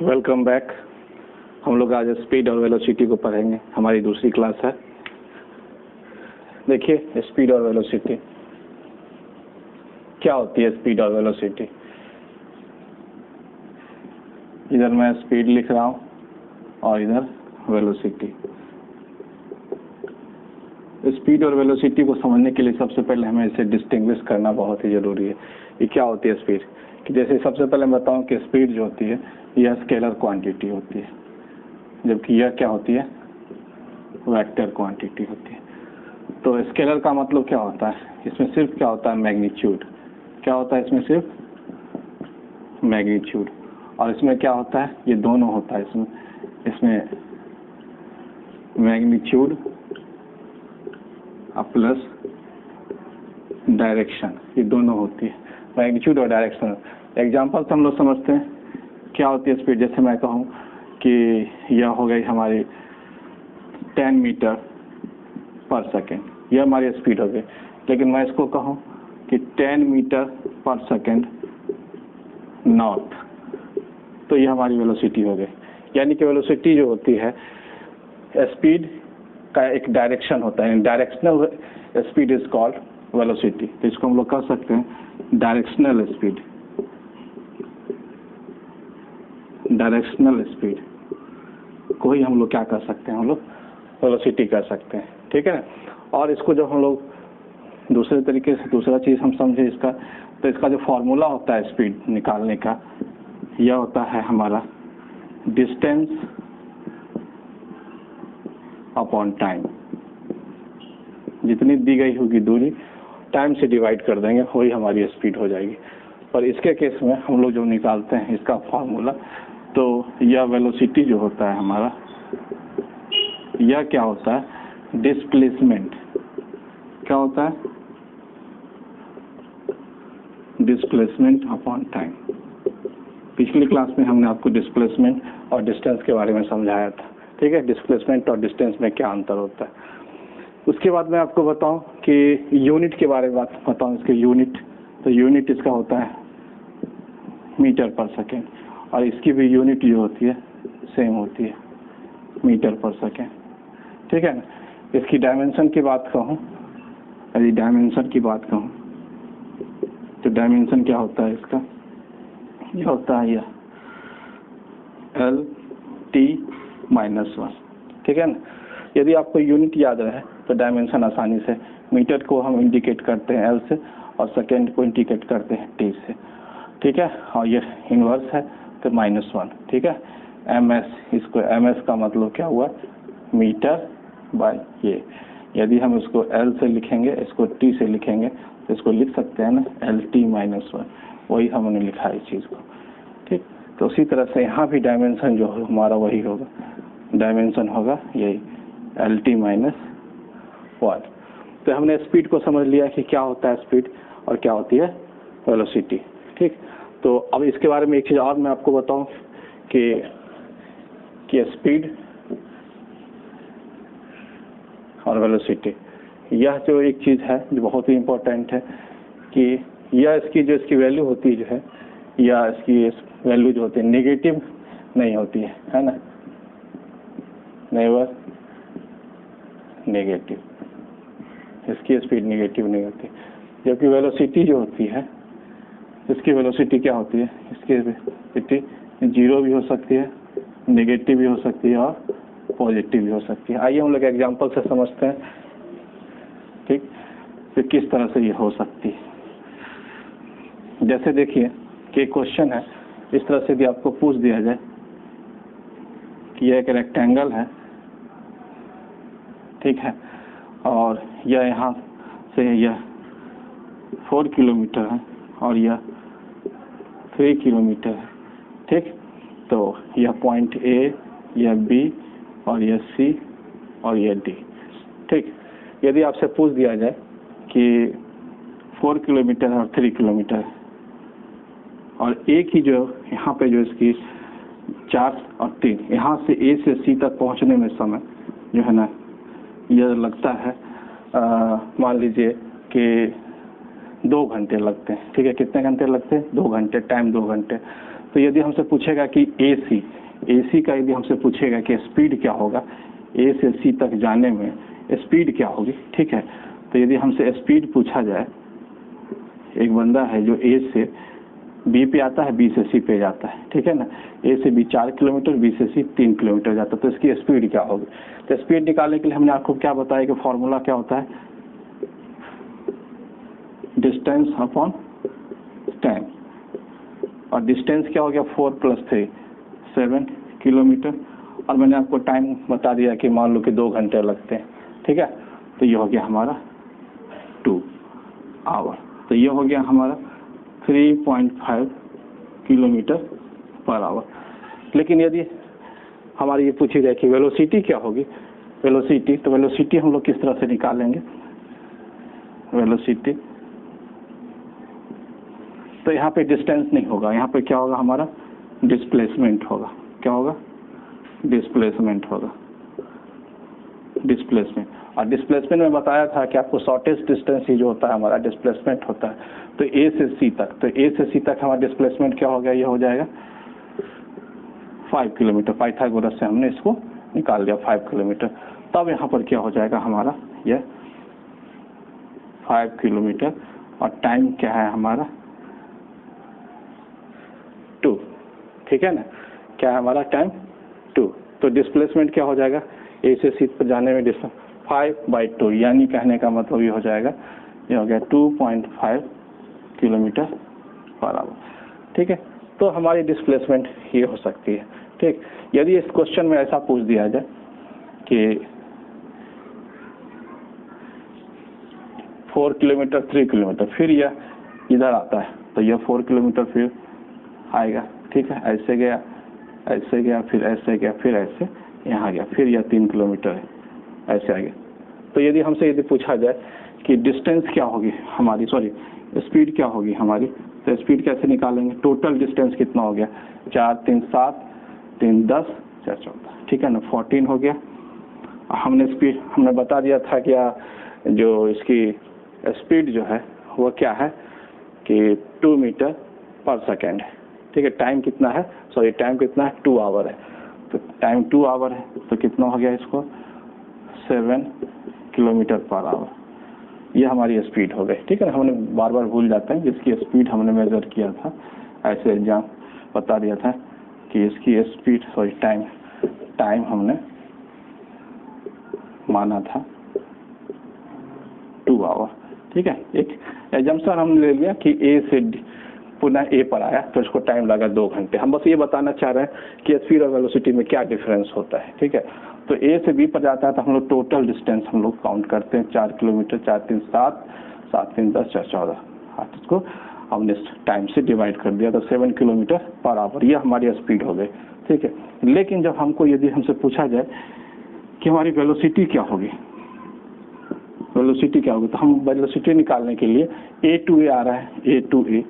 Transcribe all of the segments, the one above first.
Welcome back. हम लोग आज स्पीड और वेलोसिटी को पढ़ेंगे। हमारी दूसरी क्लास है। देखिए, स्पीड और वेलोसिटी क्या होती है। स्पीड और वेलोसिटी, इधर मैं स्पीड लिख रहा हूँ और इधर वेलोसिटी। स्पीड और वेलोसिटी को समझने के लिए सबसे पहले हमें इसे डिस्टिंग्विश करना बहुत ही जरूरी है कि क्या होती है स्पीड। कि जैसे सबसे पहले मैं बताऊं कि स्पीड जो होती है यह स्केलर क्वांटिटी होती है, जबकि यह क्या होती है, वेक्टर क्वांटिटी होती है। तो स्केलर का मतलब क्या होता है, इसमें सिर्फ क्या होता है, मैग्नीट्यूड। क्या होता है इसमें, सिर्फ मैग्नीट्यूड। और इसमें क्या होता है, ये दोनों होता है। इसमें मैग्नीट्यूड प्लस डायरेक्शन, ये दोनों होती है, मैग्नीट्यूड और डायरेक्शन। एग्जाम्पल से हम लोग समझते हैं क्या होती है स्पीड। जैसे मैं कहूँ कि यह हो गई हमारी 10 मीटर पर सेकेंड, यह हमारी स्पीड हो गई। लेकिन मैं इसको कहूँ कि 10 मीटर पर सेकेंड नॉट, तो यह हमारी वेलोसिटी हो गई। यानी कि वेलोसिटी जो होती है स्पीड का एक डायरेक्शन होता है। Directional speed is called velocity. तो इसको हम लोग कह सकते हैं डायरेक्शनल स्पीड। डायरेक्शनल स्पीड को ही हम लोग क्या कर सकते हैं, हम लोग वेलोसिटी कर सकते हैं। ठीक है। और इसको जब हम लोग दूसरे तरीके से दूसरा चीज हम समझे इसका, तो इसका जो फॉर्मूला होता है स्पीड निकालने का, यह होता है हमारा डिस्टेंस अपॉन टाइम। जितनी दी गई होगी दूरी, टाइम से डिवाइड कर देंगे, वही हमारी स्पीड हो जाएगी। पर इसके केस में हम लोग जो निकालते हैं इसका फॉर्मूला, तो यह वेलोसिटी जो होता है हमारा, यह क्या होता है, डिस्प्लेसमेंट। क्या होता है, डिस्प्लेसमेंट अपॉन टाइम। पिछली क्लास में हमने आपको डिस्प्लेसमेंट और डिस्टेंस के बारे में समझाया था। ठीक है, डिस्प्लेसमेंट और डिस्टेंस में क्या अंतर होता है। उसके बाद मैं आपको बताऊं कि यूनिट के बारे में बताऊं, इसके यूनिट। तो यूनिट इसका होता है मीटर पर सेकेंड, और इसकी भी यूनिट जो होती है सेम होती है, मीटर पर सेकेंड। ठीक है। इसकी डायमेंशन की बात कहूँ, यदि डायमेंशन की बात कहूँ तो डायमेंशन क्या होता है इसका, यह होता है यह L/T-1। ठीक है ना। यदि आपको यूनिट याद रहे तो डायमेंशन आसानी से, मीटर को हम इंडिकेट करते हैं L से और सेकेंड को इंडिकेट करते हैं T से। ठीक है। और ये इनवर्स है तो -1। ठीक है। MS, इसको MS का मतलब क्या हुआ, मीटर बाय ये। यदि हम इसको L से लिखेंगे, इसको T से लिखेंगे, तो इसको लिख सकते हैं ना LT-1। वही हमने लिखा है इस चीज़ को। ठीक। तो उसी तरह से यहाँ भी डायमेंशन जो हमारा वही होगा, डायमेंशन होगा यही LT-1। तो हमने स्पीड को समझ लिया कि क्या होता है स्पीड और क्या होती है वेलोसिटी। ठीक। तो अब इसके बारे में एक चीज़ और मैं आपको बताऊं कि स्पीड और वेलोसिटी, यह जो एक चीज़ है जो बहुत ही इम्पोर्टेंट है कि यह इसकी वैल्यू होती है, या इसकी वैल्यू जो होती है नेगेटिव नहीं होती है ना, नेवर नेगेटिव। इसकी स्पीड नेगेटिव नहीं होती। जबकि वेलोसिटी जो होती है, इसकी वेलोसिटी क्या होती है, इसकी वेलोसिटी 0 भी हो सकती है, नेगेटिव भी हो सकती है और पॉजिटिव भी हो सकती है। आइए हम लोग एग्जांपल से समझते हैं। ठीक, तो किस तरह से ये हो सकती है। जैसे देखिए कि एक क्वेश्चन है, इस तरह से भी आपको पूछ दिया जाए कि यह एक रेक्टेंगल है, ठीक है, और यह यहाँ से यह 4 किलोमीटर है और यह 3 किलोमीटर है। ठीक। तो यह पॉइंट A, यह B और यह C और यह D। ठीक। यदि आपसे पूछ दिया जाए कि 4 किलोमीटर और 3 किलोमीटर, और एक ही जो यहाँ पे जो इसकी 4 और 3, यहाँ से A से C तक पहुँचने में समय जो है ना, यह लगता है मान लीजिए कि 2 घंटे लगते हैं। ठीक है, कितने घंटे लगते हैं? 2 घंटे, टाइम 2 घंटे। तो यदि हमसे पूछेगा कि एसी का यदि हमसे पूछेगा कि स्पीड क्या होगा, ए से सी तक जाने में स्पीड क्या होगी, ठीक है, तो यदि हमसे स्पीड पूछा जाए, एक बंदा है जो ए से बी पे आता है, बी से सी पे जाता है, ठीक है ना, ए से बी 4 किलोमीटर, बी से सी 3 किलोमीटर जाता है, तो इसकी स्पीड क्या होगी? तो स्पीड निकालने के लिए हमने आपको क्या बताया कि फॉर्मूला क्या होता है? Distance upon time. और डिस्टेंस क्या हो गया? 4 + 3 7 किलोमीटर। और मैंने आपको टाइम बता दिया कि मान लो कि 2 घंटे लगते हैं, ठीक है, तो ये हो गया हमारा 2 आवर। तो ये हो गया हमारा 3.5 किलोमीटर पर आवर। लेकिन यदि हमारी ये पूछी जाए कि वेलोसिटी क्या होगी, वेलोसिटी, तो वेलोसिटी हम लोग किस तरह से निकालेंगे? वेलोसिटी, तो यहाँ पे डिस्टेंस नहीं होगा, यहाँ पे क्या होगा? हमारा डिस्प्लेसमेंट होगा। क्या होगा? डिस्प्लेसमेंट होगा, डिस्प्लेसमेंट। और डिस्प्लेसमेंट में बताया था कि आपको शॉर्टेस्ट डिस्टेंस ही जो होता है हमारा डिस्प्लेसमेंट होता है। तो ए से सी तक, तो ए से सी तक हमारा डिस्प्लेसमेंट क्या हो गया? ये हो जाएगा 5 किलोमीटर। पाइथागोरस से हमने इसको निकाल दिया 5 किलोमीटर। तब यहाँ पर क्या हो जाएगा हमारा? यह 5 किलोमीटर। और टाइम क्या है हमारा? 2। ठीक है ना, क्या है हमारा टाइम? 2। तो डिस्प्लेसमेंट क्या हो जाएगा? ए से सी पर जाने में 5/2, यानी कहने का मतलब ये हो जाएगा, ये हो गया 2.5 किलोमीटर पर आवर। ठीक है, तो हमारी डिस्प्लेसमेंट ये हो सकती है। ठीक, यदि इस क्वेश्चन में ऐसा पूछ दिया जाए कि 4 किलोमीटर 3 किलोमीटर, फिर यह इधर आता है, तो यह 4 किलोमीटर फिर आएगा। ठीक है, ऐसे गया, ऐसे गया, फिर ऐसे गया, फिर ऐसे यहाँ गया, फिर यह 3 किलोमीटर है, ऐसे आ गया। तो यदि हमसे यदि पूछा जाए कि डिस्टेंस क्या होगी हमारी, सॉरी स्पीड क्या होगी हमारी, तो स्पीड कैसे निकालेंगे? टोटल डिस्टेंस कितना हो गया? 4 3 7 3 10 4 14, ठीक है ना, 14 हो गया। हमने स्पीड हमने बता दिया था कि जो इसकी स्पीड जो है वो क्या है कि 2 मीटर पर सेकेंड है। ठीक है, टाइम कितना है? सॉरी, टाइम कितना है? 2 आवर है। तो टाइम 2 आवर है, तो कितना हो गया इसको? 7 किलोमीटर पर आवर। ये हमारी स्पीड हो गई। ठीक है ना, हमने बार बार भूल जाते हैं जिसकी स्पीड हमने मेजर किया था, ऐसे एग्जाम बता दिया था कि इसकी स्पीड, सॉरी टाइम हमने माना था 2 आवर। ठीक है, एक एजम्पशन हमने ले लिया कि ए से पुनः ए पर आया तो इसको टाइम लगा 2 घंटे। हम बस ये बताना चाह रहे हैं कि स्पीड और वेलोसिटी में क्या डिफरेंस होता है। ठीक है, तो ए से बी पर जाता है तो हम लोग टोटल डिस्टेंस हम लोग काउंट करते हैं, 4 किलोमीटर, 4 3 7 7 3 10 4 14, इसको हमने टाइम से डिवाइड कर दिया तो 7 किलोमीटर पर आवर, ये हमारी स्पीड हो गई। ठीक है, लेकिन जब हमको यदि हमसे पूछा जाए कि हमारी वेलोसिटी क्या होगी, वेलोसिटी क्या होगी, तो हम वेलोसिटी निकालने के लिए ए टू ए आ रहा है, ए टू ए,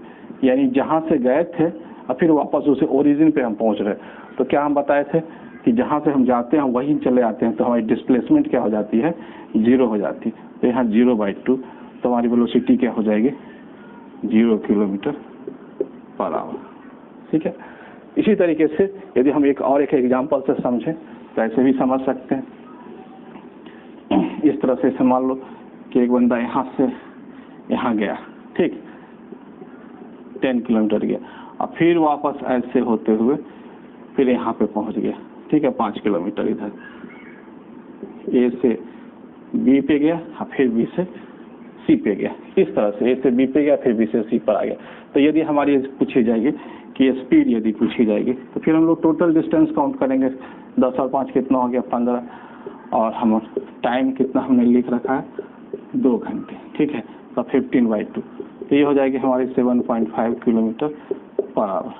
यानी जहाँ से गए थे और फिर वापस उसे ओरिजिन पे हम पहुँच रहे। तो क्या हम बताए थे कि जहाँ से हम जाते हैं वहीं चले आते हैं, तो हमारी डिस्प्लेसमेंट क्या हो जाती है? 0 हो जाती है। तो यहाँ 0/2, तो हमारी वेलोसिटी क्या हो जाएगी? 0 किलोमीटर पर आवर। ठीक है, इसी तरीके से यदि हम एक एग्जाम्पल से समझें तो ऐसे भी समझ सकते हैं। इस तरह से मान लो कि एक बंदा यहाँ से यहाँ गया, ठीक, 10 किलोमीटर गया और फिर वापस ऐसे होते हुए फिर यहाँ पे पहुँच गया। ठीक है, 5 किलोमीटर इधर ए से बी पे गया और फिर बी से सी पे गया। इस तरह से ए से बी पे गया, फिर बी से सी पर आ गया। तो यदि हमारी पूछी जाएगी कि स्पीड यदि पूछी जाएगी तो फिर हम लोग टोटल डिस्टेंस काउंट करेंगे। 10 और 5 कितना हो गया? 15। और हम टाइम कितना हमने लिख रखा है? 2 घंटे। ठीक है, तो 15/2, तो ये हो जाएगी हमारी 7.5 किलोमीटर पर आवर।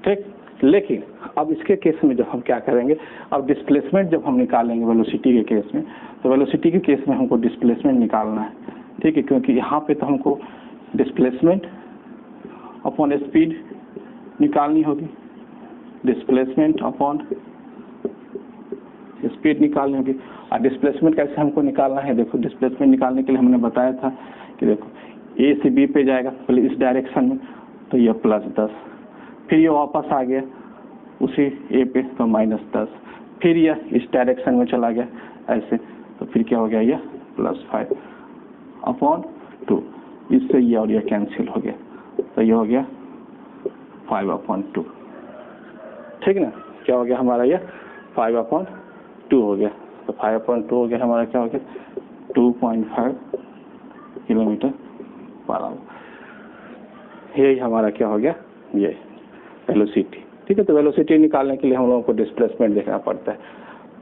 ठीक, लेकिन अब इसके केस में जब हम क्या करेंगे, अब डिस्प्लेसमेंट जब हम निकालेंगे वेलोसिटी के केस में, तो वेलोसिटी के केस में हमको डिस्प्लेसमेंट निकालना है। ठीक है, क्योंकि यहाँ पे तो हमको डिस्प्लेसमेंट अपॉन स्पीड निकालनी होगी, डिस्प्लेसमेंट अपॉन स्पीड निकालनी होगी। और डिस्प्लेसमेंट कैसे हमको निकालना है? देखो, डिस्प्लेसमेंट निकालने के लिए हमने बताया था कि देखो ए से बी पे जाएगा पहले इस डायरेक्शन में, तो ये +10, फिर ये वापस आ गया उसी ए पे तो -10, फिर यह इस डायरेक्शन में चला गया ऐसे, तो फिर क्या हो गया, ये +5/2, इससे ये और ये कैंसिल हो गया, तो ये हो गया 5/2, ठीक ना। क्या हो गया हमारा, ये 5/2 हो गया, तो 5/2 हो गया हमारा, क्या हो गया 2.5 km/h। यही हमारा क्या हो गया, ये वेलोसिटी, ठीक है। तो वेलोसिटी निकालने के लिए हम लोगों को डिस्प्लेसमेंट देखना पड़ता है।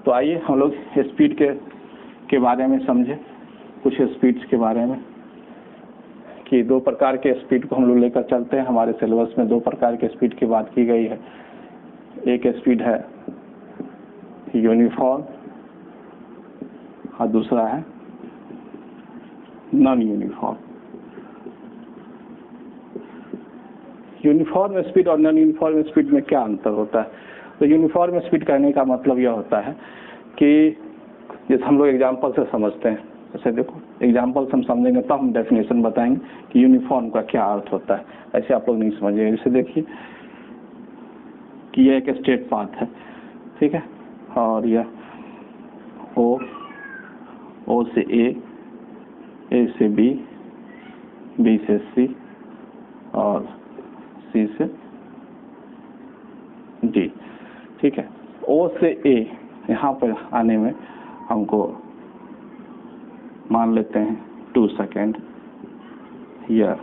तो आइए हम लोग स्पीड के बारे में समझे, कुछ स्पीड्स के बारे में, कि दो प्रकार के स्पीड को हम लोग लेकर चलते हैं। हमारे सिलेबस में दो प्रकार के स्पीड की बात की गई है। एक स्पीड है यूनिफॉर्म और दूसरा है नॉन यूनिफॉर्म। यूनिफॉर्म स्पीड और नॉन यूनिफॉर्म स्पीड में क्या अंतर होता है? तो यूनिफॉर्म स्पीड कहने का मतलब यह होता है कि जैसे हम लोग एग्जाम्पल से समझते हैं, जैसे देखो एग्जाम्पल से हम समझेंगे तब हम डेफिनेशन बताएंगे कि यूनिफॉर्म का क्या अर्थ होता है, ऐसे आप लोग नहीं समझेंगे। जैसे देखिए कि यह एक स्ट्रेट पाथ है, ठीक है, और यह ओ से ए से बी से सी और सी से डी, ठीक है। ओ से ए यहाँ पर आने में हमको मान लेते हैं 2 सेकेंड या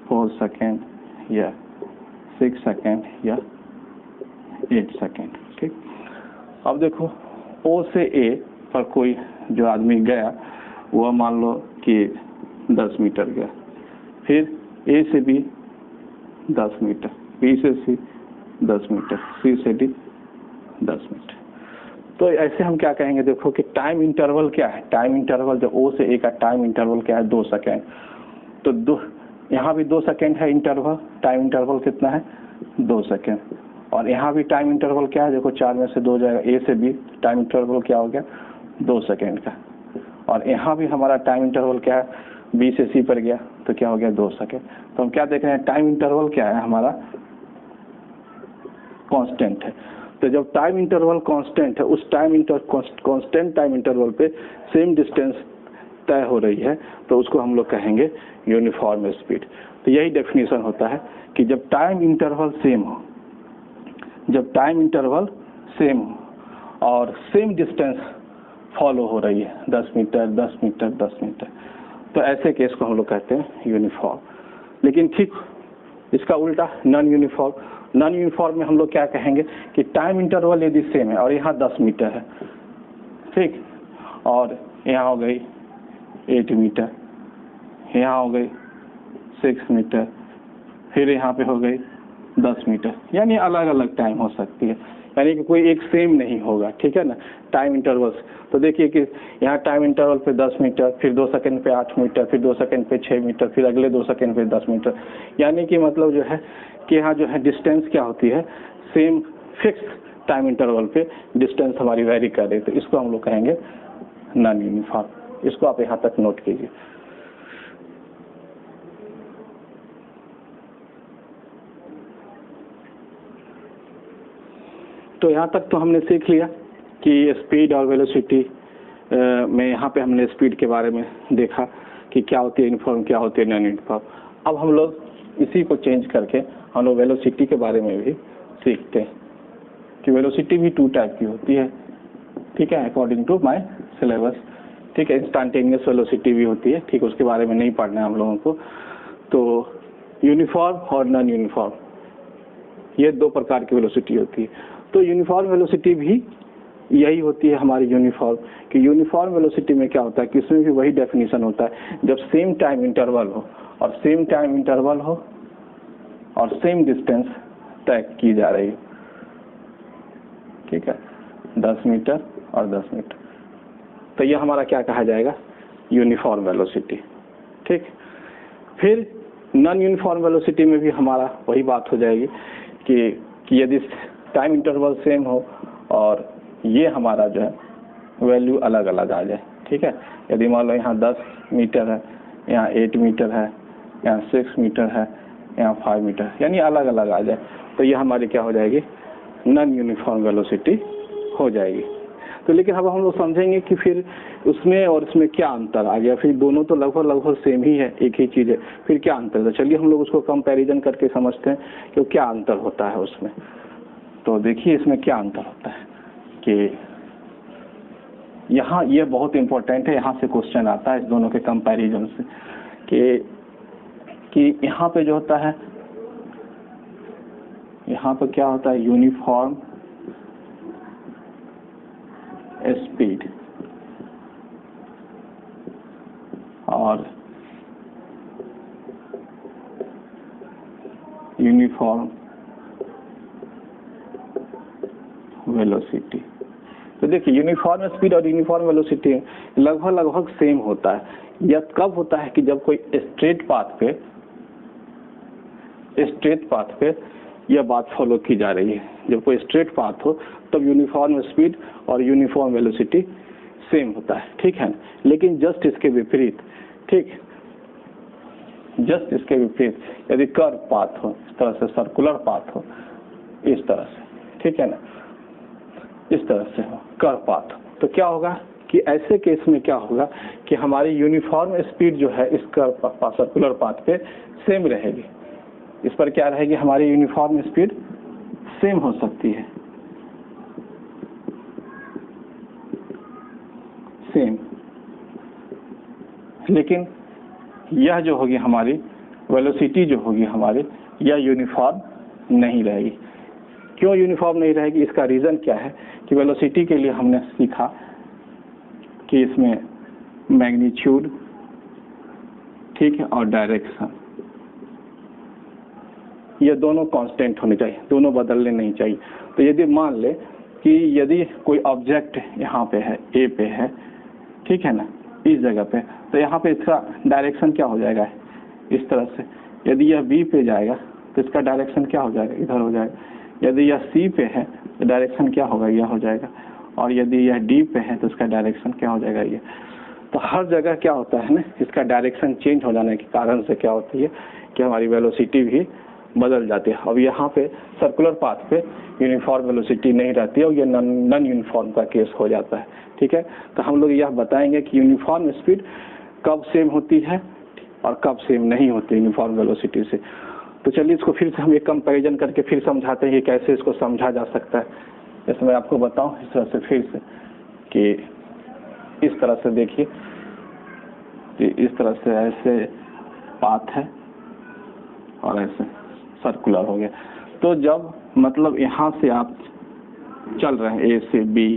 4 सेकेंड या 6 सेकेंड या 8 सेकेंड, ठीक। अब देखो ओ से ए पर कोई जो आदमी गया वह मान लो कि 10 मीटर गया, फिर ए से बी 10 मीटर, बी से सी 10 मीटर, सी से डी 10 मीटर। तो ऐसे हम क्या कहेंगे, देखो कि टाइम इंटरवल क्या है। टाइम इंटरवल जो ओ से ए का टाइम इंटरवल क्या है, 2 सेकेंड। तो यहाँ भी 2 सेकेंड है इंटरवल, टाइम इंटरवल कितना है 2 सेकेंड। और यहाँ भी टाइम इंटरवल क्या है, देखो 4 में से 2 जाएगा, ए से बी टाइम इंटरवल क्या हो गया 2 सेकेंड का। और यहाँ भी हमारा टाइम इंटरवल क्या है, बी से सी पर गया तो क्या हो गया 2 सेकेंड। तो हम क्या देख रहे हैं, टाइम इंटरवल क्या है हमारा कांस्टेंट है। तो जब टाइम इंटरवल कांस्टेंट है, उस कांस्टेंट टाइम इंटरवल पे सेम डिस्टेंस तय हो रही है, तो उसको हम लोग कहेंगे यूनिफॉर्म स्पीड। तो यही डेफिनेशन होता है कि जब टाइम इंटरवल सेम हो, जब टाइम इंटरवल सेम हो और सेम डिस्टेंस फॉलो हो रही है, 10 मीटर 10 मीटर 10 मीटर, तो ऐसे केस को हम लोग कहते हैं यूनिफॉर्म। लेकिन ठीक इसका उल्टा नॉन यूनिफॉर्म, नॉन यूनिफॉर्म में हम लोग क्या कहेंगे कि टाइम इंटरवल यदि सेम है और यहाँ 10 मीटर है, ठीक, और यहाँ हो गई 8 मीटर, यहाँ हो गई 6 मीटर, फिर यहाँ पे हो गई 10 मीटर, यानी अलग अलग टाइम हो सकती है, यानी कि कोई एक सेम नहीं होगा, ठीक है ना, टाइम इंटरवल्स। तो देखिए कि यहाँ टाइम इंटरवल पे 10 मीटर, फिर 2 सेकंड पे 8 मीटर, फिर 2 सेकंड पे 6 मीटर, फिर अगले 2 सेकंड पे 10 मीटर, यानी कि मतलब जो है कि यहाँ जो है डिस्टेंस क्या होती है, सेम फिक्स टाइम इंटरवल पे डिस्टेंस हमारी वेरी कर रही है। तो इसको हम लोग कहेंगे नॉन यूनिफॉर्म। इसको आप यहाँ तक नोट कीजिए। तो यहाँ तक तो हमने सीख लिया कि स्पीड और वेलोसिटी में, यहाँ पे हमने स्पीड के बारे में देखा कि क्या होती है यूनिफॉर्म, क्या होती है नॉन यूनिफॉर्म। अब हम लोग इसी को चेंज करके हम लोग वेलोसिटी के बारे में भी सीखते हैं कि वेलोसिटी भी 2 टाइप की होती है, ठीक है, अकॉर्डिंग टू माय सिलेबस, ठीक है। इंस्टेंटेनियस वेलोसिटी भी होती है, ठीक, उसके बारे में नहीं पढ़ना है हम लोगों को। तो यूनिफॉर्म और नॉन यूनिफॉर्म, ये 2 प्रकार की वेलोसिटी होती है। तो यूनिफॉर्म वेलोसिटी भी यही होती है हमारी यूनिफॉर्म, कि यूनिफॉर्म वेलोसिटी में क्या होता है कि इसमें भी वही डेफिनेशन होता है, जब सेम टाइम इंटरवल हो और सेम टाइम इंटरवल हो और सेम डिस्टेंस तय की जा रही हो, ठीक है, 10 मीटर और 10 मीटर, तो यह हमारा क्या कहा जाएगा, यूनिफॉर्म वेलोसिटी, ठीक। फिर नॉन यूनिफॉर्म वेलोसिटी में भी हमारा वही बात हो जाएगी कि यदि टाइम इंटरवल सेम हो और ये हमारा जो है वैल्यू अलग अलग आ जाए, ठीक है। यदि मान लो यहाँ 10 मीटर है, यहाँ 8 मीटर है, यहाँ 6 मीटर है, यहाँ 5 मीटर, यानी अलग अलग आ जाए तो ये हमारी क्या हो जाएगी, नॉन यूनिफॉर्म वेलोसिटी हो जाएगी। तो लेकिन अब हम लोग समझेंगे कि फिर उसमें और इसमें क्या अंतर आ गया, फिर दोनों तो लगभग सेम ही है, एक ही चीज़ है, फिर क्या अंतर है। तो चलिए हम लोग उसको कंपैरिजन करके समझते हैं कि क्या अंतर होता है उसमें। तो देखिए इसमें क्या अंतर होता है कि यहाँ ये बहुत इंपॉर्टेंट है, यहाँ से क्वेश्चन आता है इस दोनों के कंपैरिजन से कि यहाँ पे जो होता है, यहाँ पे क्या होता है, यूनिफॉर्म स्पीड और यूनिफॉर्म वेलोसिटी। तो देखिए यूनिफॉर्म स्पीड और यूनिफॉर्म वेलोसिटी लगभग सेम होता है। यह कब होता है कि जब कोई स्ट्रेट पाथ पे यह बात फॉलो की जा रही है। जब कोई स्ट्रेट पाथ हो तब यूनिफॉर्म स्पीड और यूनिफॉर्म वेलोसिटी सेम होता है, ठीक है। लेकिन जस्ट इसके विपरीत, ठीक, जस्ट इसके विपरीत यदि कर्व पाथ हो, इस तरह से सर्कुलर पाथ हो, इस तरह से, ठीक है ना, इस तरह से हो कर्व पाथ, तो क्या होगा कि ऐसे केस में क्या होगा कि हमारी यूनिफॉर्म स्पीड जो है इस कर्व सर्कुलर पाथ पे सेम रहेगी। इस पर क्या रहेगी, हमारी यूनिफॉर्म स्पीड सेम हो सकती है, सेम, लेकिन यह जो होगी हमारी वेलोसिटी जो होगी हमारी, यह यूनिफॉर्म नहीं रहेगी। क्यों यूनिफॉर्म नहीं रहेगी, इसका रीज़न क्या है कि वेलोसिटी के लिए हमने सीखा कि इसमें मैग्नीट्यूड, ठीक है, और डायरेक्शन, ये दोनों कांस्टेंट होने चाहिए, दोनों बदलने नहीं चाहिए। तो यदि मान ले कि यदि कोई ऑब्जेक्ट यहाँ पे है, ए पे है, ठीक है ना, इस जगह पे, तो यहाँ पे इसका डायरेक्शन क्या हो जाएगा, इस तरह से। यदि यह बी पे जाएगा तो इसका डायरेक्शन क्या हो जाएगा, इधर हो जाएगा। यदि यह सी पे है तो डायरेक्शन क्या होगा, यह हो जाएगा। और यदि यह डी पे है तो इसका डायरेक्शन क्या हो जाएगा, ये। तो हर जगह क्या होता है ना, इसका डायरेक्शन चेंज हो जाने के कारण से क्या होती है कि हमारी वेलोसिटी भी बदल जाती है। अब यहाँ पे सर्कुलर पाथ पे यूनिफॉर्म वेलोसिटी नहीं रहती है और ये नॉन यूनिफॉर्म का केस हो जाता है, ठीक है। तो हम लोग यह बताएंगे कि यूनिफॉर्म स्पीड कब सेम होती है और कब सेम नहीं होती यूनिफॉर्म वेलोसिटी से। तो चलिए इसको फिर से हम एक कंपैरिजन करके फिर समझाते हैं कि कैसे इसको समझा जा सकता है। जैसे मैं आपको बताऊं इस तरह से फिर से कि इस तरह से देखिए कि इस तरह से ऐसे पाथ है और ऐसे सर्कुलर हो गया। तो जब मतलब यहाँ से आप चल रहे हैं, ए से बी,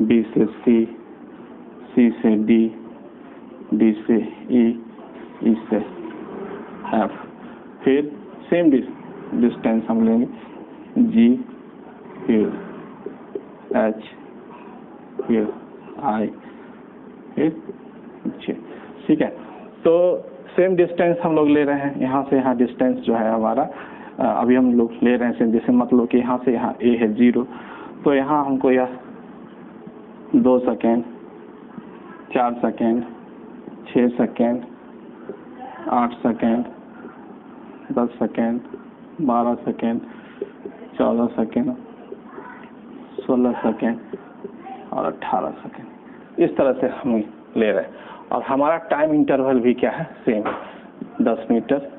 बी से सी, सी से डी, डी से ई, ई से एफ, फिर सेम डिस्टेंस हम लेंगे, जी, फिर एच, फिर आई, फिर जे, ठीक है। तो सेम डिस्टेंस हम लोग ले रहे हैं, यहाँ से यहाँ डिस्टेंस जो है हमारा अभी हम लोग ले रहे हैं, जैसे मतलब कि यहाँ से यहाँ ए है 0, तो यहाँ हमको यह 2 second, 4 second, 6 second, 8 second, 10 second, 12 second, 14 second, 16 second और 18 सेकेंड, इस तरह से हम ले रहे हैं। और हमारा टाइम इंटरवल भी क्या है, same, 10 metre,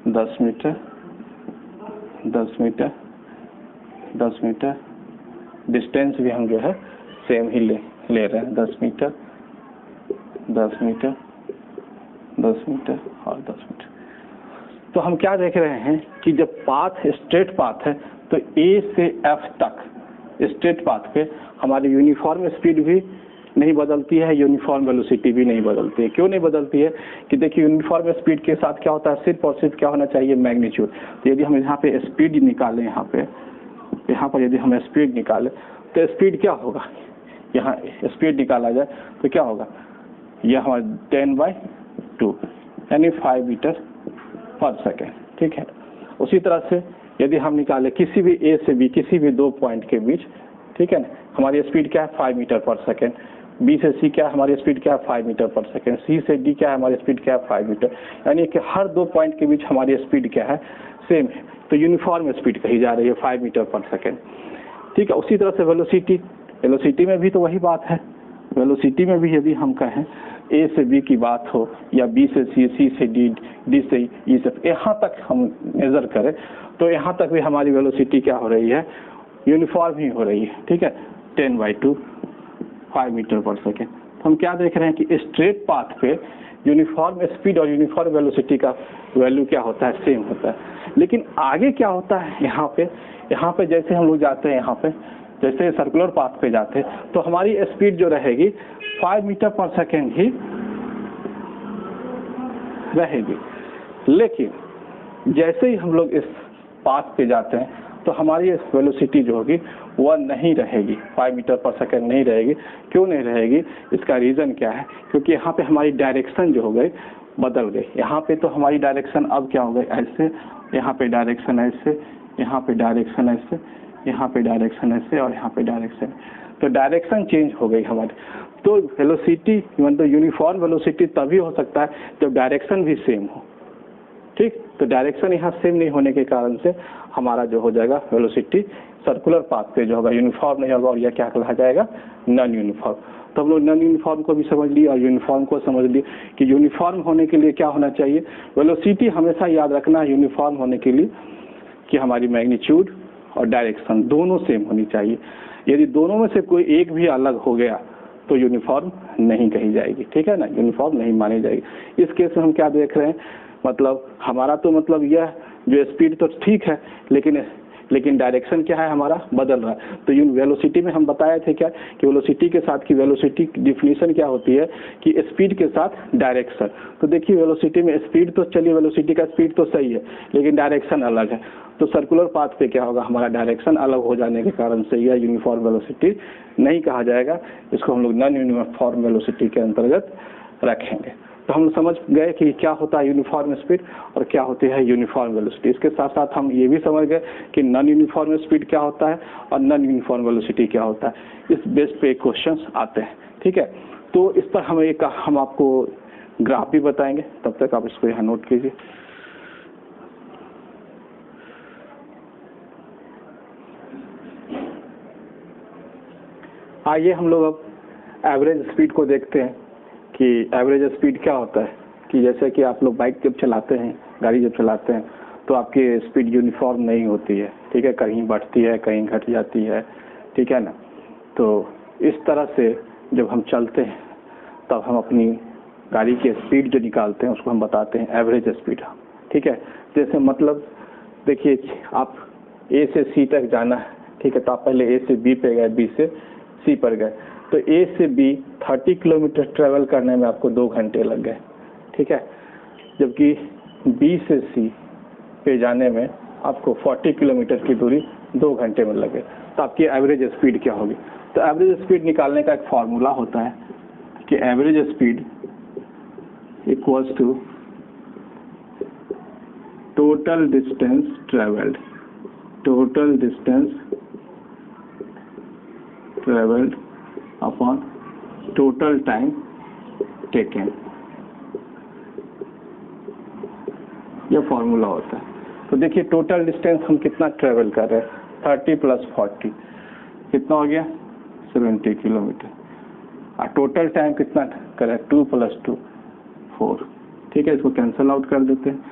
10 metre, 10 metre, 10 metre, distance भी हम जो है सेम ही ले रहे हैं, 10 मीटर, 10 मीटर, 10 मीटर और 10 मीटर। तो हम क्या देख रहे हैं कि जब पाथ स्ट्रेट पाथ है तो ए से एफ तक स्ट्रेट पाथ पे हमारी यूनिफॉर्म स्पीड भी नहीं बदलती है, यूनिफॉर्म वेलोसिटी भी नहीं बदलती है। क्यों नहीं बदलती है कि देखिए यूनिफॉर्म स्पीड के साथ क्या होता है, सिर्फ और सिर्फ क्या होना चाहिए, मैग्नीट्यूड। तो यदि हम यहाँ पे स्पीड निकालें, यहाँ पर यदि हम स्पीड निकालें तो स्पीड क्या होगा, यहाँ स्पीड निकाला जाए तो क्या होगा, यह हमारा 10/2 यानी 5 मीटर पर सेकेंड, ठीक है। उसी तरह से यदि हम निकालें किसी भी ए से बी, किसी भी 2 पॉइंट के बीच, ठीक है ना, हमारी स्पीड क्या है, 5 मीटर पर सेकेंड। बी से सी क्या है हमारी स्पीड क्या है 5 मीटर पर सेकेंड, सी से डी क्या है हमारी स्पीड क्या है 5 मीटर, यानी कि हर 2 पॉइंट के बीच हमारी स्पीड क्या है सेम है, तो यूनिफॉर्म स्पीड कही जा रही है 5 मीटर पर सेकेंड। ठीक है, उसी तरह से वेलोसिटी, वेलोसिटी में भी तो वही बात है। वेलोसिटी में भी यदि हम कहें ए से बी की बात हो या बी से सी, सी से डी, डी से ई से यहाँ तक हम मेजर करें तो यहाँ तक भी हमारी वेलोसिटी क्या हो रही है, यूनिफॉर्म ही हो रही है। ठीक है, 10/2 5 मीटर पर सेकेंड। हम क्या देख रहे हैं कि स्ट्रेट पाथ पे यूनिफॉर्म स्पीड और यूनिफॉर्म वेलोसिटी का वैल्यू क्या होता है, सेम होता है। लेकिन आगे क्या होता है यहाँ पे जैसे हम लोग जाते हैं, यहाँ पे जैसे सर्कुलर पाथ पे जाते हैं तो हमारी स्पीड जो रहेगी 5 मीटर पर सेकेंड ही रहेगी। लेकिन जैसे ही हम लोग इस पाथ पे जाते हैं तो हमारी वेलोसिटी जो होगी वह नहीं रहेगी, 5 मीटर पर सेकेंड नहीं रहेगी। क्यों नहीं रहेगी, इसका रीज़न क्या है, क्योंकि यहाँ पे हमारी डायरेक्शन जो हो गई बदल गई। यहाँ पे तो हमारी डायरेक्शन अब क्या हो गई, ऐसे, यहाँ पे डायरेक्शन ऐसे, यहाँ पे डायरेक्शन ऐसे, यहाँ पे डायरेक्शन ऐसे और यहाँ पे डायरेक्शन, तो डायरेक्शन चेंज हो गई हमारी। तो वेलोसिटी मतलब यूनिफॉर्म वेलोसिटी तभी हो सकता है जब डायरेक्शन भी सेम हो। ठीक, तो डायरेक्शन यहाँ सेम नहीं होने के कारण से हमारा जो हो जाएगा वेलोसिटी सर्कुलर पाथ पे जो होगा यूनिफॉर्म नहीं होगा, और यह क्या कहा जाएगा, नॉन यूनिफॉर्म। तो हम लोग नॉन यूनिफॉर्म को भी समझ लिए और यूनिफॉर्म को समझ लिए कि यूनिफॉर्म होने के लिए क्या होना चाहिए, वेलोसिटी हमेशा याद रखना है यूनिफॉर्म होने के लिए कि हमारी मैग्नीट्यूड और डायरेक्शन दोनों सेम होनी चाहिए। यदि दोनों में से कोई एक भी अलग हो गया तो यूनिफॉर्म नहीं कही जाएगी। ठीक है ना, यूनिफॉर्म नहीं मानी जाएगी। इस केस में हम क्या देख रहे हैं, मतलब हमारा तो मतलब यह जो स्पीड तो ठीक है लेकिन डायरेक्शन क्या है हमारा बदल रहा है। तो वेलोसिटी में हम बताए थे क्या कि वेलोसिटी के साथ की वेलोसिटी की डिफिनीशन क्या होती है कि स्पीड के साथ डायरेक्शन। तो देखिए वेलोसिटी में स्पीड तो चलिए वेलोसिटी का स्पीड तो सही है लेकिन डायरेक्शन अलग है। तो सर्कुलर पाथ पे क्या होगा, हमारा डायरेक्शन अलग हो जाने के कारण से यह यूनिफॉर्म वेलोसिटी नहीं कहा जाएगा, इसको हम लोग नॉन यूनिफॉर्म वेलोसिटी के अंतर्गत रखेंगे। तो हम समझ गए कि क्या होता है यूनिफॉर्म स्पीड और क्या होती है यूनिफॉर्म वेलोसिटी। इसके साथ साथ हम ये भी समझ गए कि नॉन यूनिफॉर्म स्पीड क्या होता है और नॉन यूनिफॉर्म वेलोसिटी क्या होता है। इस बेस पे क्वेश्चंस आते हैं। ठीक है, तो इस पर हम आपको ग्राफ भी बताएंगे, तब तक आप इसको यहाँ नोट कीजिए। आइए हम लोग अब एवरेज स्पीड को देखते हैं कि एवरेज स्पीड क्या होता है। कि जैसे कि आप लोग बाइक जब चलाते हैं, गाड़ी जब चलाते हैं तो आपकी स्पीड यूनिफॉर्म नहीं होती है। ठीक है, कहीं बढ़ती है कहीं घट जाती है। ठीक है ना, तो इस तरह से जब हम चलते हैं तब हम अपनी गाड़ी की स्पीड जो निकालते हैं उसको हम बताते हैं एवरेज स्पीड। ठीक है, जैसे मतलब देखिए आप ए से सी तक जाना है। ठीक है, तो आप पहले ए से बी पे गए, बी से सी पर गए, तो ए से बी 30 किलोमीटर ट्रेवल करने में आपको 2 घंटे लग गए। ठीक है, जबकि बी से सी पे जाने में आपको 40 किलोमीटर की दूरी 2 घंटे में लगे। तो आपकी एवरेज स्पीड क्या होगी। तो एवरेज स्पीड निकालने का एक फॉर्मूला होता है कि average speed equals to total distance travelled, total distance travelled upon total time taken. यह फॉर्मूला होता है। तो देखिए टोटल डिस्टेंस हम कितना ट्रेवल कर रहे हैं, 30 + 40 कितना हो गया, 70 किलोमीटर। और टोटल टाइम कितना करें, 2 + 2 4। ठीक है, इसको कैंसिल आउट कर देते हैं।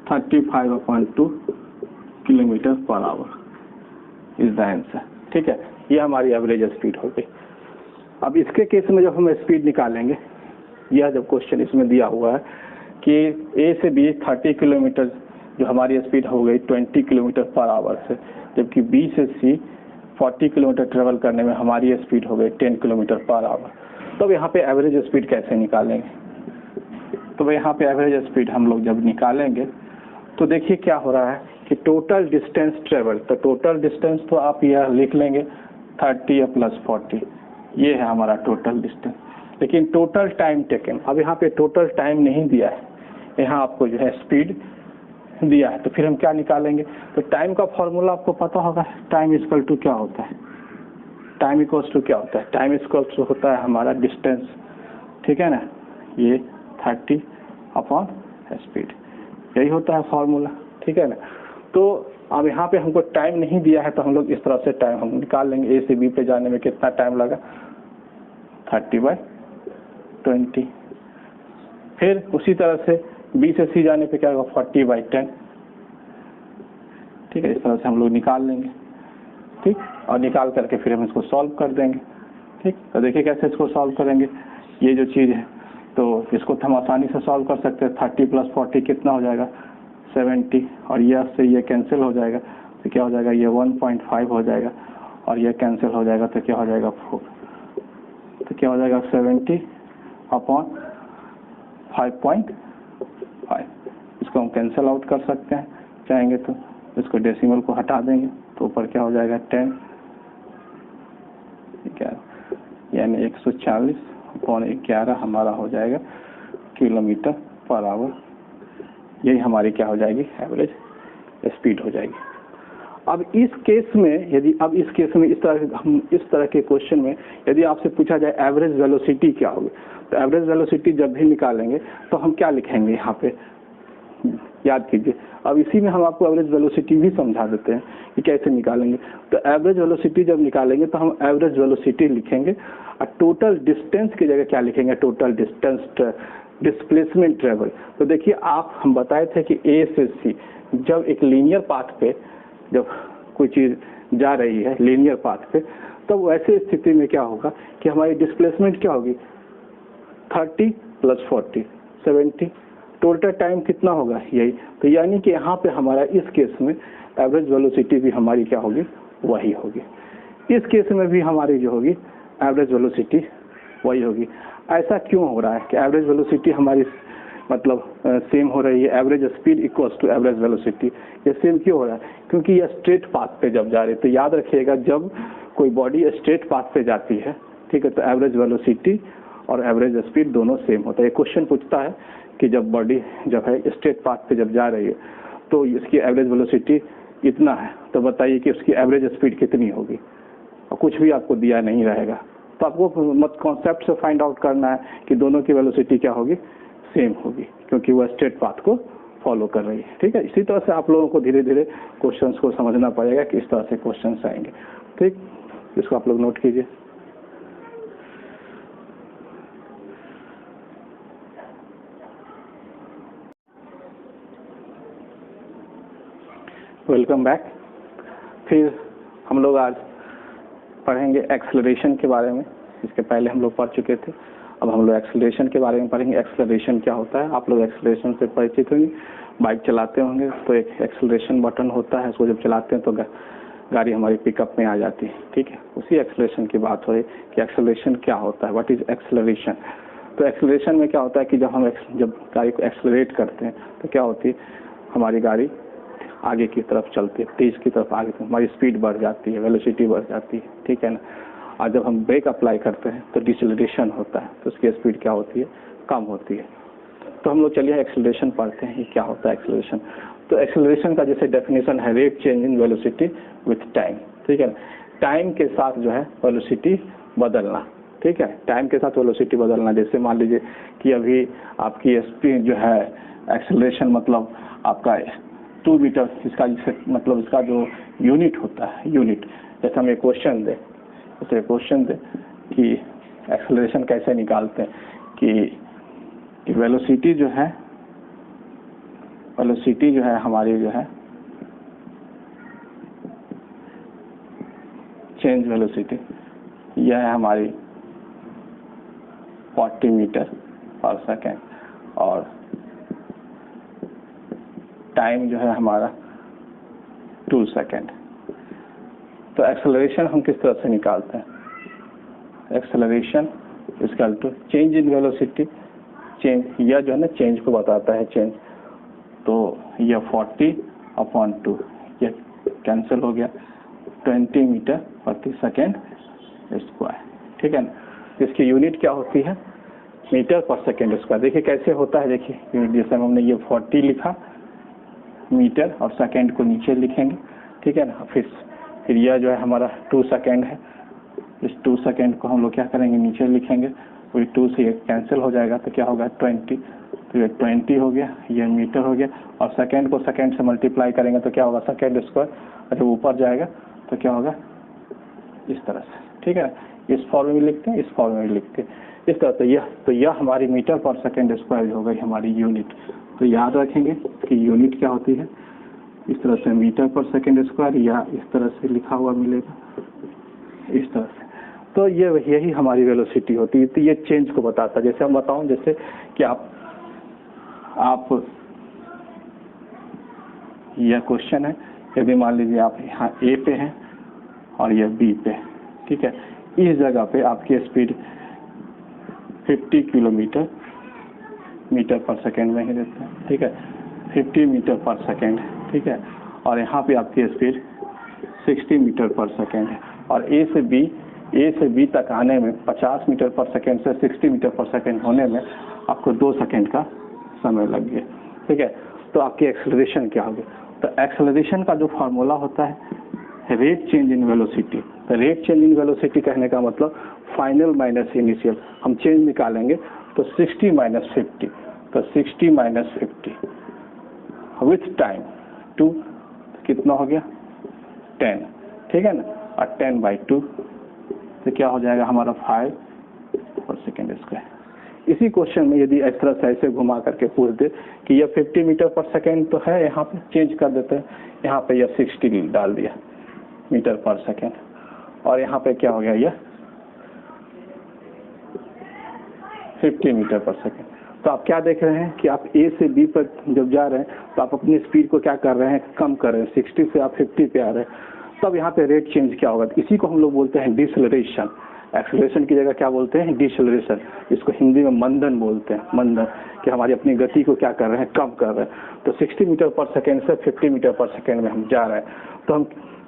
35/2 kilometre per hour is the answer. ठीक है, ये हमारी एवरेज स्पीड हो गई। अब इसके केस में जब हम स्पीड निकालेंगे, यह जब क्वेश्चन इसमें दिया हुआ है कि ए से बी 30 किलोमीटर जो हमारी स्पीड हो गई 20 किलोमीटर पर आवर से, जबकि बी से सी 40 किलोमीटर ट्रेवल करने में हमारी स्पीड हो गई 10 किलोमीटर पर आवर। तो यहाँ पे एवरेज स्पीड कैसे निकालेंगे। तो यहाँ पे एवरेज स्पीड हम लोग जब निकालेंगे तो देखिए क्या हो रहा है कि टोटल डिस्टेंस ट्रेवल, तो टोटल डिस्टेंस तो आप यह लिख लेंगे 30 + 40, ये है हमारा टोटल डिस्टेंस। लेकिन टोटल टाइम टेकन, अब यहाँ पे टोटल टाइम नहीं दिया है, यहाँ आपको जो है स्पीड दिया है, तो फिर हम क्या निकालेंगे? तो टाइम का फॉर्मूला आपको पता होगा, टाइम इक्वल टू क्या होता है? टाइम इक्वल्स टू क्या होता है? टाइम इक्वल्स टू होता है हमारा डिस्टेंस, ठीक है ना, ये 30 अपॉन स्पीड, यही होता है फॉर्मूला, ठीक है ना। तो अब यहाँ पे हमको टाइम नहीं दिया है, तो हम लोग इस तरह से टाइम हम निकाल लेंगे। ए से बी पे जाने में कितना टाइम लगा? 30/20। फिर उसी तरह से बी से सी जाने पे क्या होगा? 40/10, ठीक है। इस तरह से हम लोग निकाल लेंगे, ठीक, और निकाल करके फिर हम इसको सॉल्व कर देंगे, ठीक। तो देखिए कैसे इसको सॉल्व करेंगे। ये जो चीज़ है तो इसको हम आसानी से सॉल्व कर सकते हैं। 30 + 40 कितना हो जाएगा? 70, और यह से ये कैंसिल हो जाएगा, तो क्या हो जाएगा? ये 1.5 हो जाएगा, और ये कैंसिल हो जाएगा, तो क्या हो जाएगा? 4। तो क्या हो जाएगा? 70 अपॉन 5.5। इसको हम कैंसिल आउट कर सकते हैं चाहेंगे तो। इसको डेसिमल को हटा देंगे तो ऊपर क्या हो जाएगा? 10, यानी 140/11 हमारा हो जाएगा km/h। यही हमारी क्या हो जाएगी? एवरेज स्पीड हो जाएगी। अब इस केस में यदि इस तरह के क्वेश्चन में यदि आपसे पूछा जाए एवरेज वेलोसिटी क्या होगी, तो एवरेज वेलोसिटी जब भी निकालेंगे तो हम क्या लिखेंगे यहाँ पे? याद कीजिए। अब इसी में हम आपको एवरेज वेलोसिटी भी समझा देते हैं कि कैसे निकालेंगे। तो एवरेज वेलोसिटी जब निकालेंगे तो हम एवरेज वेलोसिटी लिखेंगे, और टोटल डिस्टेंस की जगह क्या लिखेंगे? Total distance displacement travel. तो देखिए हम बताए थे कि ए से सी जब एक लीनियर पाथ पे जब कोई चीज़ जा रही है लीनियर पाथ पे, तो वैसे स्थिति में क्या होगा कि हमारी डिस्प्लेसमेंट क्या होगी? 30 + 40 70। टोटल टाइम कितना होगा? यही। तो यानी कि यहाँ पे हमारा इस केस में एवरेज वेलोसिटी भी हमारी क्या होगी? वही होगी। इस केस में भी हमारी जो होगी एवरेज वेलोसिटी वही होगी। ऐसा क्यों हो रहा है कि एवरेज वेलोसिटी हमारी मतलब सेम हो रही है? Average speed equals to average velocity, ये सेम क्यों हो रहा है? क्योंकि ये स्ट्रेट पाथ पे जब जा रही है, तो याद रखिएगा जब कोई बॉडी स्ट्रेट पाथ पे जाती है, ठीक है, तो एवरेज वेलोसिटी और एवरेज स्पीड दोनों सेम होता है। ये क्वेश्चन पूछता है कि जब बॉडी जब है स्ट्रेट पाथ पे जब जा रही है तो इसकी एवरेज वेलोसिटी इतना है, तो बताइए कि उसकी एवरेज स्पीड कितनी होगी? और कुछ भी आपको दिया नहीं रहेगा, तो आपको मत कॉन्सेप्ट से फाइंड आउट करना है कि दोनों की वेलोसिटी क्या होगी? सेम होगी, क्योंकि वह स्ट्रेट पाथ को फॉलो कर रही है, ठीक है। इसी तरह से आप लोगों को धीरे धीरे क्वेश्चंस को समझना पड़ेगा कि इस तरह से क्वेश्चंस आएंगे, ठीक। इसको आप लोग नोट कीजिए। Welcome back. फिर हम लोग आज पढ़ेंगे एक्सेलरेशन के बारे में। इसके पहले हम लोग पढ़ चुके थे, अब हम लोग एक्सेलरेशन के बारे में पढ़ेंगे। एक्सेलरेशन क्या होता है? आप लोग एक्सेलरेशन से परिचित होंगे, बाइक चलाते होंगे तो एक एक्सेलरेशन बटन होता है, उसको जब चलाते हैं तो गाड़ी हमारी पिकअप में आ जाती है, ठीक है। उसी एक्सेलरेशन की बात हो रही कि एक्सेलरेशन क्या होता है, व्हाट इज एक्सेलरेशन। तो एक्सेलरेशन में क्या होता है कि जब गाड़ी को एक्सेलरेट करते हैं तो क्या होती है? हमारी गाड़ी आगे की तरफ चलती है, तेज की तरफ आगे, हमारी स्पीड बढ़ जाती है, वेलोसिटी बढ़ जाती है, ठीक है ना। और जब हम ब्रेक अप्लाई करते हैं तो डिसेलरेशन होता है, तो उसकी स्पीड क्या होती है? कम होती है। तो हम लोग चलिए एक्सेलरेशन पढ़ते हैं, ये क्या होता है एक्सेलरेशन। तो एक्सेलरेशन का जैसे डेफिनेशन है rate change in velocity with time, ठीक है ना। टाइम के साथ जो है वेलोसिटी बदलना, ठीक है, टाइम के साथ वेलोसिटी बदलना। जैसे मान लीजिए कि अभी आपकी स्पीड जो है एक्सेलरेशन मतलब आपका 2 मीटर, इसका मतलब इसका जो यूनिट होता है, यूनिट। जैसे हमें क्वेश्चन दे कि एक्सेलरेशन कैसे निकालते हैं, कि वेलोसिटी जो है हमारी जो है चेंज वेलोसिटी, यह है हमारी 40 मीटर/सेकेंड, और टाइम जो है हमारा 2 सेकेंड। तो एक्सेलरेशन हम किस तरह से निकालते हैं? Acceleration equal to change in velocity, change, यह जो है ना चेंज को बताता है, चेंज। तो यह 40/2, यह कैंसिल हो गया, 20 मीटर/सेकेंड स्क्वायर, ठीक है ना। इसकी यूनिट क्या होती है? मीटर/सेकेंड स्क्वायर। देखिए कैसे होता है, देखिए यूनिट। जैसे हमने ये 40 लिखा, मीटर और सेकेंड को नीचे लिखेंगे, ठीक है ना। फिर यह जो है हमारा 2 सेकेंड है, इस 2 सेकेंड को हम लोग क्या करेंगे, नीचे लिखेंगे, वही 2 से ये कैंसिल हो जाएगा तो क्या होगा 20, तो ये 20 हो गया, ये मीटर हो गया। और सेकेंड को सेकेंड से मल्टीप्लाई करेंगे तो क्या होगा सेकेंड स्क्वायर, और जब ऊपर जाएगा तो क्या होगा इस तरह से, ठीक है। इस फॉर्म में लिखते हैं, इस फॉर्म में लिखते हैं इस तरह से। तो यह हमारी मीटर पर सेकेंड स्क्वायर हो गई हमारी यूनिट। तो याद रखेंगे कि यूनिट क्या होती है, इस तरह से मीटर पर सेकेंड स्क्वायर, या इस तरह से लिखा हुआ मिलेगा इस तरह से। तो ये यही हमारी वेलोसिटी होती है। तो ये चेंज को बताता है। जैसे हम बताऊं, जैसे कि आप यह क्वेश्चन है, यदि मान लीजिए आप यहाँ ए पे हैं और यह बी पे, ठीक है, इस जगह पे आपकी स्पीड 50 किलोमीटर मीटर पर सेकेंड में ही देते हैं, ठीक है, 50 मीटर पर सेकेंड, ठीक है, और यहाँ पे आपकी स्पीड 60 मीटर पर सेकेंड है। और ए से बी तक आने में 50 मीटर पर सेकेंड से 60 मीटर पर सेकेंड होने में आपको 2 सेकेंड का समय लग गया, ठीक है। तो आपकी एक्सेलरेशन क्या होगी, तो एक्सेलरेशन का जो फार्मूला होता है रेट चेंज इन वेलोसिटी। तो रेट चेंज इन वेलोसिटी कहने का मतलब फाइनल माइनस इनिशियल, हम चेंज निकालेंगे तो 60 माइनस 50, तो 60 माइनस 50 विथ टाइम 2 कितना हो गया 10, ठीक है ना, और 10/2 तो क्या हो जाएगा हमारा 5 पर सेकेंड स्क्वायर। इसी क्वेश्चन में यदि इस तरह से ऐसे घुमा करके पूछ दे कि यह 50 मीटर पर सेकेंड तो है, यहाँ पे चेंज कर देते हैं, यहाँ पे यह 60 डाल दिया मीटर पर सेकेंड, और यहाँ पे क्या हो गया यह 50 मीटर पर सेकेंड। तो आप क्या देख रहे हैं कि आप ए से बी पर जब जा रहे हैं तो आप अपनी स्पीड को क्या कर रहे हैं, कम कर रहे हैं, 60 से आप 50 पे आ रहे हैं। तब यहाँ पे रेट चेंज क्या होगा, इसी को हम लोग बोलते हैं डिसलेरेशन। एक्सेलरेशन की जगह क्या बोलते हैं, डिसलेरेशन। इसको हिंदी में मंदन बोलते हैं, मंदन, कि हमारी अपनी गति को क्या कर रहे हैं, कम कर रहे हैं। तो 60 मीटर पर सेकेंड से 50 मीटर पर सेकेंड में हम जा रहे हैं, तो हम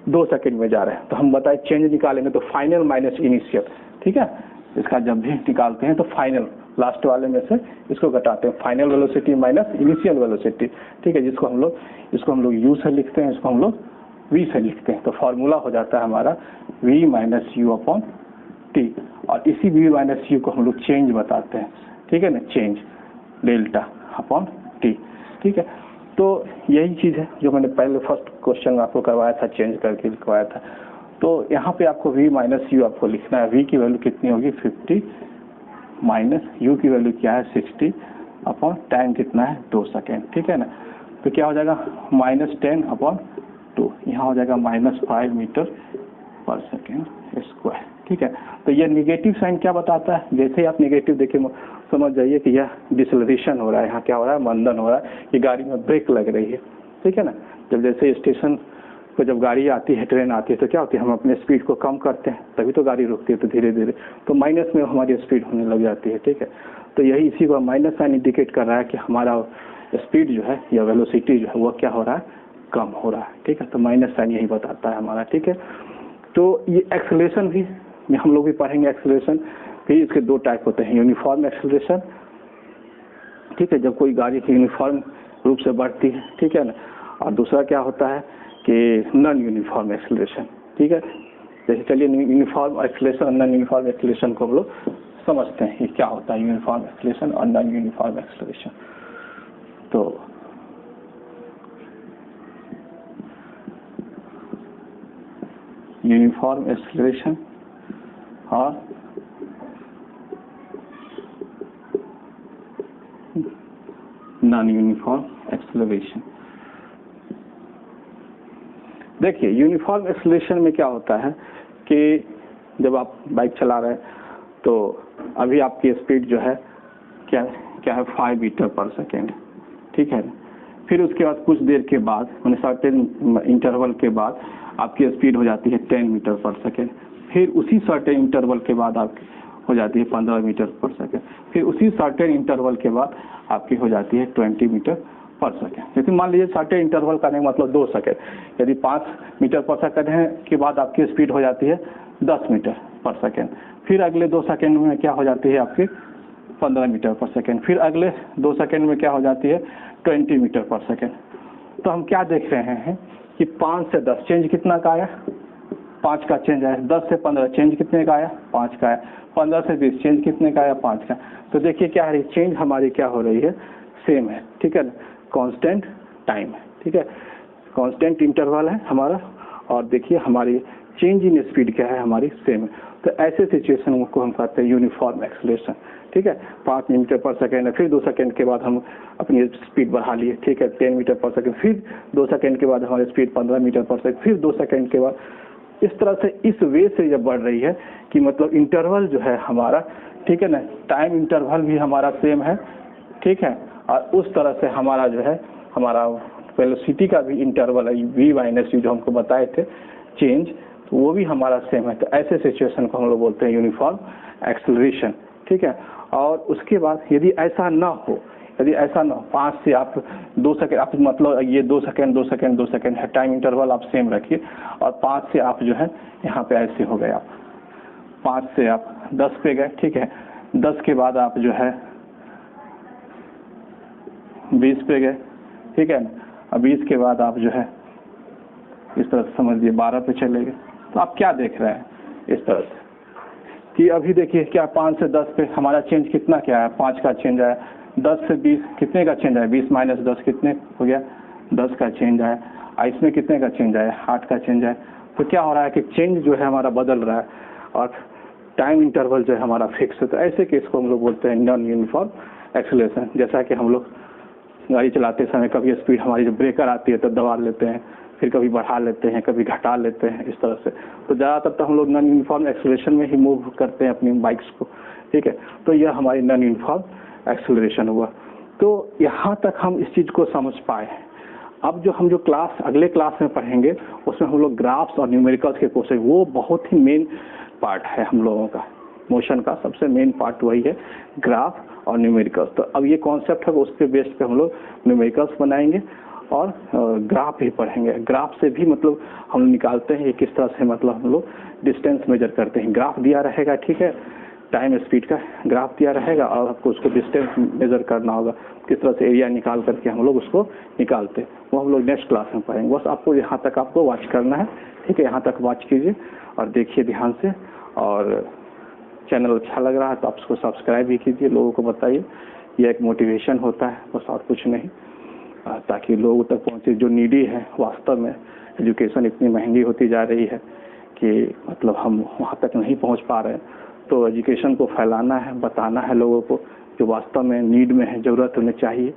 2 सेकेंड में जा रहे हैं। तो हम बताए चेंज निकालेंगे तो फाइनल माइनस इनिशियल, ठीक है। इसका जब भी निकालते हैं तो फाइनल लास्ट वाले में से इसको घटाते हैं, final velocity minus initial velocity, ठीक है, इसको हम लोग यू से लिखते हैं, इसको हम लोग वी से लिखते हैं। तो फॉर्मूला हो जाता है हमारा v minus you upon T, और इसी v माइनस यू को हम लोग चेंज बताते हैं, ठीक है ना, चेंज डेल्टा अपॉन टी, ठीक है। तो यही चीज़ है जो मैंने पहले फर्स्ट क्वेश्चन में आपको करवाया था, चेंज करके लिखवाया था। तो यहाँ पे आपको v माइनस यू आपको लिखना है। v की वैल्यू कितनी होगी 50 माइनस यू की वैल्यू क्या है 60 अपॉन टाइम कितना है 2 सेकेंड, ठीक है ना। तो क्या हो जाएगा -10 अपॉन 2, यहाँ हो जाएगा -5 मीटर पर सेकेंड स्क्वायर, ठीक है। तो यह निगेटिव साइन क्या बताता है, जैसे ही आप निगेटिव देखिए समझ जाइए कि यह डिसलेरेशन हो रहा है, यहाँ क्या हो रहा है, मंदन हो रहा है, कि गाड़ी में ब्रेक लग रही है, ठीक है ना। जब जैसे स्टेशन पर जब गाड़ी आती है, ट्रेन आती है, तो क्या होती है, हम अपने स्पीड को कम करते हैं, तभी तो गाड़ी रुकती है, तो धीरे धीरे तो माइनस में हमारी स्पीड होने लग जाती है, ठीक है। तो यही इसी को माइनस साइन इंडिकेट कर रहा है कि हमारा स्पीड जो है या वेलोसिटी जो है वो क्या हो रहा है, कम हो रहा है, ठीक है। तो माइनस साइन यही बताता है हमारा, ठीक है। तो ये एक्सेलरेशन भी हम लोग भी पढ़ेंगे। एक्सेलरेशन भी इसके 2 टाइप होते हैं, यूनिफॉर्म एक्सेलरेशन, ठीक है, जब कोई गाड़ी की यूनिफॉर्म रूप से बढ़ती है, ठीक है ना, और दूसरा क्या होता है कि नॉन यूनिफॉर्म एक्सेलरेशन, ठीक है। जैसे चलिए यूनिफॉर्म एक्सेलरेशन और नॉन यूनिफॉर्म एक्सेलरेशन को हम लोग समझते हैं, ये क्या होता है यूनिफॉर्म एक्सेलरेशन और नॉन यूनिफॉर्म एक्सेलरेशन। तो यूनिफॉर्म एक्सेलरेशन और नॉन यूनिफॉर्म एक्सेलरेशन। देखिए यूनिफॉर्म एक्सेलरेशन में क्या होता है कि जब आप बाइक चला रहे हैं तो अभी आपकी स्पीड जो है क्या है 5 मीटर पर सेकेंड, ठीक है। फिर उसके बाद कुछ देर के बाद मैंने सर्टेन इंटरवल के बाद आपकी स्पीड हो जाती है 10 मीटर पर सेकेंड। फिर उसी सर्टेन इंटरवल के बाद आपकी हो जाती है 15 मीटर पर सेकेंड। फिर उसी सर्टेन इंटरवल के बाद आपकी हो जाती है 20 मीटर पर सेकेंड। लेकिन मान लीजिए सर्टेन इंटरवल का नहीं मतलब 2 सेकेंड, यदि 5 मीटर पर सेकेंड है के बाद आपकी स्पीड हो जाती है 10 मीटर पर सेकेंड। फिर अगले 2 सेकेंड में क्या हो जाती है आपकी 15 मीटर पर सेकेंड। फिर अगले 2 सेकेंड में क्या हो जाती है 20 मीटर पर सेकेंड। तो हम क्या देख रहे हैं कि 5 से 10 चेंज कितना का आया, 5 का चेंज आया। 10 से 15 चेंज कितने का आया, 5 का आया। 15 से 20 चेंज कितने का आया, 5 का। तो देखिए क्या है, चेंज हमारी क्या हो रही है, सेम है, ठीक है, कांस्टेंट टाइम है, ठीक है, कांस्टेंट इंटरवल है हमारा, और देखिए हमारी चेंज इन स्पीड क्या है, हमारी सेम है। तो ऐसे सिचुएशन को हम कहते हैं यूनिफॉर्म एक्सेलरेशन, ठीक है। 5 मीटर पर सेकेंड है, फिर 2 सेकेंड के बाद हम अपनी स्पीड बढ़ा लिए, ठीक है, 10 मीटर पर सेकेंड, फिर 2 सेकेंड के बाद हमारी स्पीड 15 मीटर पर सेकेंड, फिर 2 सेकेंड के बाद, इस तरह से इस वे से जब बढ़ रही है कि मतलब इंटरवल जो है हमारा, ठीक है ना, टाइम इंटरवल भी हमारा सेम है, ठीक है, और उस तरह से हमारा जो है हमारा वेलोसिटी का भी इंटरवल है, v माइनस यू जो हमको बताए थे चेंज, तो वो भी हमारा सेम है। तो ऐसे सिचुएशन को हम लोग बोलते हैं यूनिफॉर्म एक्सेलरेशन, ठीक है। और उसके बाद यदि ऐसा ना हो, यदि ऐसा ना हो, 5 से आप 2 सेकेंड, आप मतलब ये 2 सेकेंड 2 सेकेंड 2 सेकेंड है, टाइम इंटरवल आप सेम रखिए, और 5 से आप जो है यहाँ पे ऐसे हो गए, आप 5 से आप 10 पे गए, ठीक है, 10 के बाद आप जो है 20 पे गए, ठीक है, और 20 के बाद आप जो है इस तरह से समझिए 12 पे चले गए। तो आप क्या देख रहे हैं इस तरह से कि अभी देखिए क्या 5 से 10 पे हमारा चेंज कितना क्या है, 5 का चेंज आया। 10 से 20 कितने का चेंज आया, 20 माइनस 10 कितने हो गया, 10 का चेंज आया। इसमें कितने का चेंज आया, 8 का चेंज आया। तो क्या हो रहा है कि चेंज जो है हमारा बदल रहा है, और टाइम इंटरवल जो है हमारा फिक्स है। तो ऐसे केस को हम लोग बोलते हैं नॉन यूनिफॉर्म एक्सेलरेशन। जैसा कि हम लोग गाड़ी चलाते समय कभी स्पीड हमारी जो ब्रेकर आती है तो दबा लेते हैं, फिर कभी बढ़ा लेते हैं, कभी घटा लेते हैं, इस तरह से। तो ज़्यादातर तो हम लोग नॉन यूनिफॉर्म एक्सेलरेशन में ही मूव करते हैं अपनी बाइक्स को, ठीक है। तो यह हमारी नॉन यूनिफॉर्म एक्सेलरेशन हुआ। तो यहाँ तक हम इस चीज़ को समझ पाए। अब जो हम जो क्लास अगले क्लास में पढ़ेंगे उसमें हम लोग ग्राफ्स और न्यूमेरिकल्स के कोर्स है, वो बहुत ही मेन पार्ट है हम लोगों का। मोशन का सबसे मेन पार्ट वही है, ग्राफ और न्यूमेरिकल्स। तो अब ये कॉन्सेप्ट है, उस पे बेस पे हम लोग न्यूमेरिकल्स बनाएंगे और ग्राफ भी पढ़ेंगे। ग्राफ से भी मतलब हम निकालते हैं किस तरह से, मतलब हम लोग डिस्टेंस मेजर करते हैं। ग्राफ दिया रहेगा, ठीक है, टाइम स्पीड का ग्राफ दिया रहेगा, और आपको उसको डिस्टेंस मेजर करना होगा, किस तरह से एरिया निकाल करके हम लोग उसको निकालते हैं, वो हम लोग नेक्स्ट क्लास में पढ़ेंगे। बस आपको यहाँ तक आपको वॉच करना है, ठीक है, यहाँ तक वॉच कीजिए और देखिए ध्यान से। और चैनल अच्छा लग रहा है तो आप उसको सब्सक्राइब भी कीजिए, लोगों को बताइए। यह एक मोटिवेशन होता है, बस और कुछ नहीं, ताकि लोगों तक पहुँचे जो नीडी है। वास्तव में एजुकेशन इतनी महंगी होती जा रही है कि मतलब हम वहाँ तक नहीं पहुँच पा रहे हैं। तो एजुकेशन को फैलाना है, बताना है लोगों को जो वास्तव में नीड में है, ज़रूरत उन्हें चाहिए।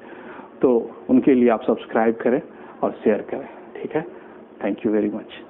तो उनके लिए आप सब्सक्राइब करें और शेयर करें, ठीक है। Thank you very much.